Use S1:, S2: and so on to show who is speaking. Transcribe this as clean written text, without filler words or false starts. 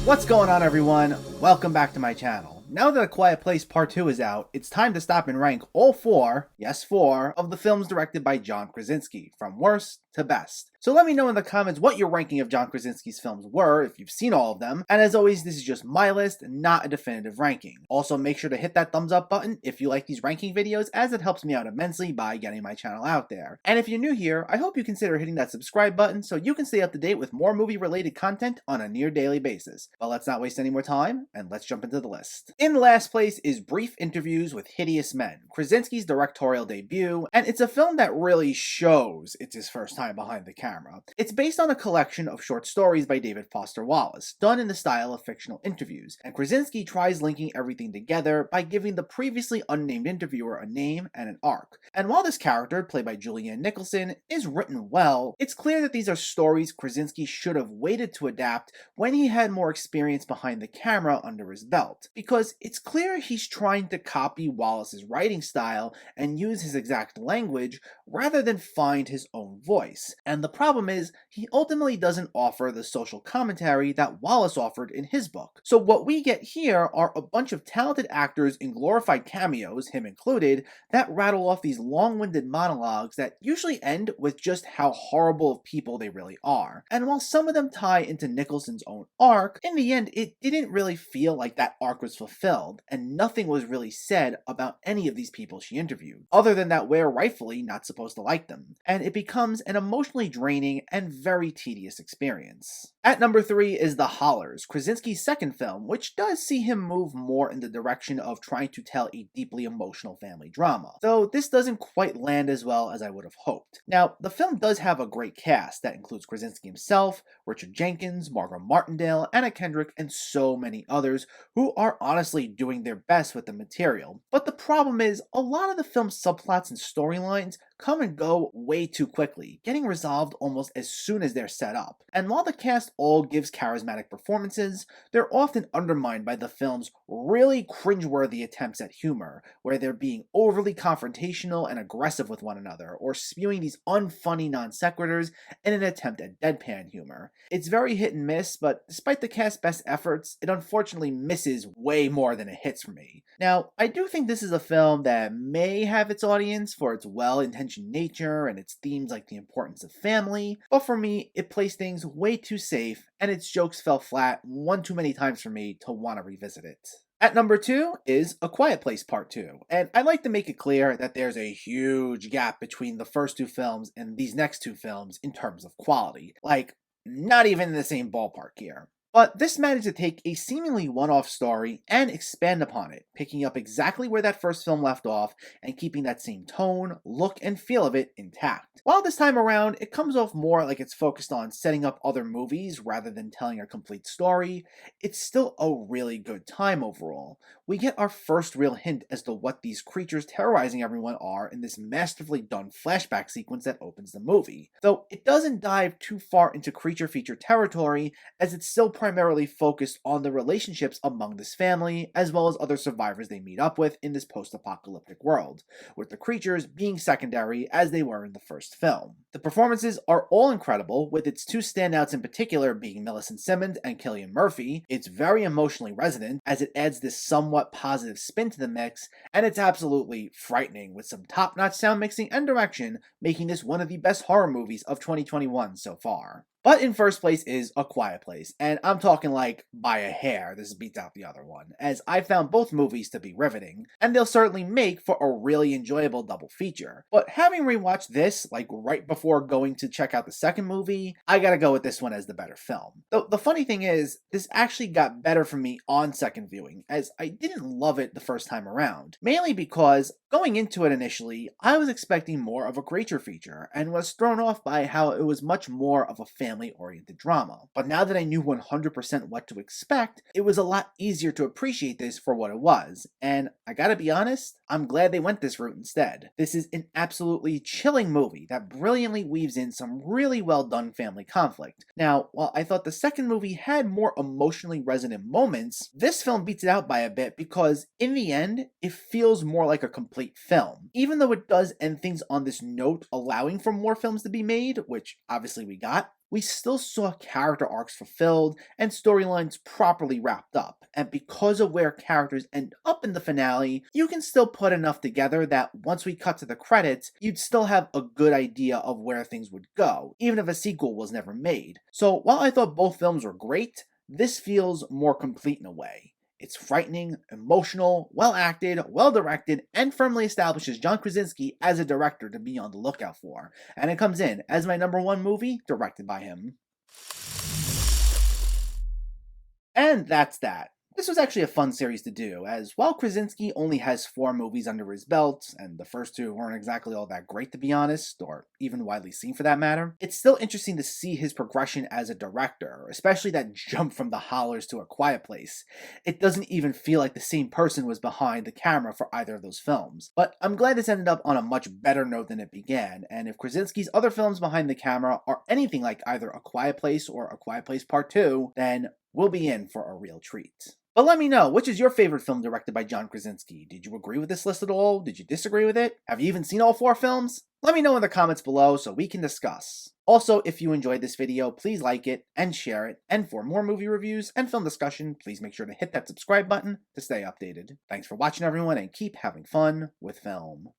S1: What's going on, everyone? Welcome back to my channel. Now that A Quiet Place Part 2 is out, it's time to stop and rank all four, yes four, of the films directed by John Krasinski, from worst to best. So let me know in the comments what your ranking of John Krasinski's films were, if you've seen all of them, and as always, this is just my list, not a definitive ranking. Also, make sure to hit that thumbs up button if you like these ranking videos, as it helps me out immensely by getting my channel out there. And if you're new here, I hope you consider hitting that subscribe button so you can stay up to date with more movie-related content on a near daily basis. But let's not waste any more time, and let's jump into the list. In last place is Brief Interviews with Hideous Men, Krasinski's directorial debut, and it's a film that really shows it's his first time behind the camera. It's based on a collection of short stories by David Foster Wallace, done in the style of fictional interviews, and Krasinski tries linking everything together by giving the previously unnamed interviewer a name and an arc. And while this character, played by Julianne Nicholson, is written well, it's clear that these are stories Krasinski should have waited to adapt when he had more experience behind the camera under his belt, because it's clear he's trying to copy Wallace's writing style and use his exact language rather than find his own voice. And the problem is, he ultimately doesn't offer the social commentary that Wallace offered in his book. So what we get here are a bunch of talented actors in glorified cameos, him included, that rattle off these long-winded monologues that usually end with just how horrible of people they really are. And while some of them tie into Nicholson's own arc, in the end it didn't really feel like that arc was fulfilled, and nothing was really said about any of these people she interviewed, other than that we're rightfully not supposed to like them. And it becomes an emotionally draining and very tedious experience. At number 3 is The Hollers, Krasinski's second film, which does see him move more in the direction of trying to tell a deeply emotional family drama, though this doesn't quite land as well as I would have hoped. Now, the film does have a great cast that includes Krasinski himself, Richard Jenkins, Margot Martindale, Anna Kendrick, and so many others who are honestly doing their best with the material. But the problem is, a lot of the film's subplots and storylines come and go way too quickly, getting resolved almost as soon as they're set up. And while the cast all gives charismatic performances, they're often undermined by the film's really cringeworthy attempts at humor, where they're being overly confrontational and aggressive with one another, or spewing these unfunny non sequiturs in an attempt at deadpan humor. It's very hit and miss, but despite the cast's best efforts, it unfortunately misses way more than it hits for me. Now, I do think this is a film that may have its audience for its well-intentioned nature and its themes like the importance of family, but for me, it plays things way too safe, and its jokes fell flat one too many times for me to want to revisit it. At number 2 is A Quiet Place Part 2, and I'd like to make it clear that there's a huge gap between the first two films and these next two films in terms of quality. Like, not even in the same ballpark here. But this managed to take a seemingly one-off story and expand upon it, picking up exactly where that first film left off and keeping that same tone, look, and feel of it intact. While this time around, it comes off more like it's focused on setting up other movies rather than telling a complete story, it's still a really good time overall. We get our first real hint as to what these creatures terrorizing everyone are in this masterfully done flashback sequence that opens the movie. Though it doesn't dive too far into creature feature territory, as it's still primarily focused on the relationships among this family, as well as other survivors they meet up with in this post-apocalyptic world, with the creatures being secondary as they were in the first film. The performances are all incredible, with its two standouts in particular being Millicent Simmons and Cillian Murphy. It's very emotionally resonant, as it adds this somewhat positive spin to the mix, and it's absolutely frightening, with some top-notch sound mixing and direction, making this one of the best horror movies of 2021 so far. But in first place is A Quiet Place, and I'm talking like by a hair. This beats out the other one, as I found both movies to be riveting, and they'll certainly make for a really enjoyable double feature. But having rewatched this, like right before going to check out the second movie, I gotta go with this one as the better film. Though the funny thing is, this actually got better for me on second viewing, as I didn't love it the first time around, mainly because going into it initially, I was expecting more of a creature feature, and was thrown off by how it was much more of a family-oriented drama. But now that I knew 100% what to expect, it was a lot easier to appreciate this for what it was, and I gotta be honest, I'm glad they went this route instead. This is an absolutely chilling movie that brilliantly weaves in some really well done family conflict. Now, while I thought the second movie had more emotionally resonant moments, this film beats it out by a bit because, in the end, it feels more like a complete film. Even though it does end things on this note, allowing for more films to be made, which obviously we got, we still saw character arcs fulfilled and storylines properly wrapped up, and because of where characters end up in the finale, you can still put enough together that once we cut to the credits, you'd still have a good idea of where things would go, even if a sequel was never made. So while I thought both films were great, this feels more complete in a way. It's frightening, emotional, well acted, well directed, and firmly establishes John Krasinski as a director to be on the lookout for, and it comes in as my number one movie directed by him. And that's that. This was actually a fun series to do, as while Krasinski only has 4 movies under his belt, and the first 2 weren't exactly all that great to be honest, or even widely seen for that matter, it's still interesting to see his progression as a director, especially that jump from The Hollers to A Quiet Place. It doesn't even feel like the same person was behind the camera for either of those films. But I'm glad this ended up on a much better note than it began, and if Krasinski's other films behind the camera are anything like either A Quiet Place or A Quiet Place Part 2, then we'll be in for a real treat. But let me know, which is your favorite film directed by John Krasinski? Did you agree with this list at all? Did you disagree with it? Have you even seen all 4 films? Let me know in the comments below so we can discuss. Also, if you enjoyed this video, please like it and share it. And for more movie reviews and film discussion, please make sure to hit that subscribe button to stay updated. Thanks for watching everyone, and keep having fun with film.